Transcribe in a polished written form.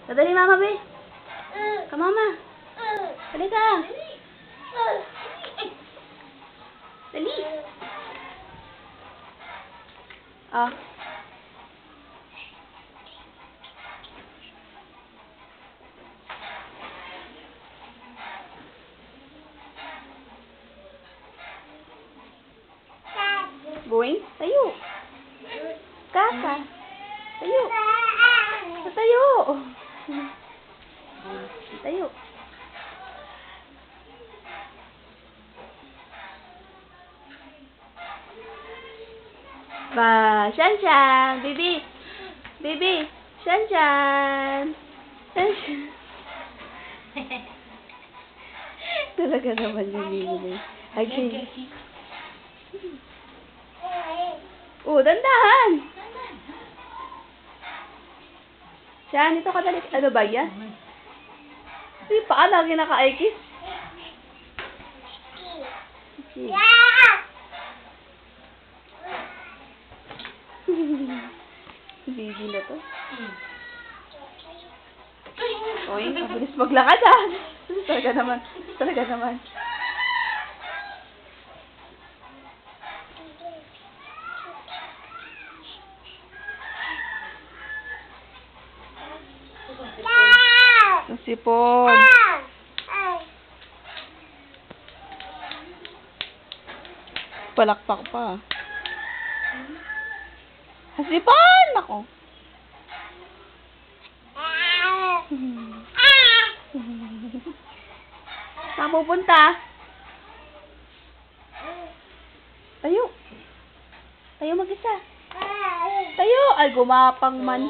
Dadali mama, be. Ka mama. Dali ka. Dali. Ah. Going? Tayo. Kaka. Tayo. Tayo. Tayo. Ba, Shanshan, baby. Baby, Shanshan. Shanshan. Talaga naman yung Mimi. Okay. Oh, dandahan. Shan, ito ka dali. Ano ba yan? Di pa, lagi naka-aikis. Okay. Baby na to. Oy, mabilis maglakad ah. Talaga naman. Talaga naman. Ang sipon. Palakpak pa. Ang sipon! Ako. Saan pupunta? Tayo. Tayo mag-isa. Tayo. Ay, gumapang man.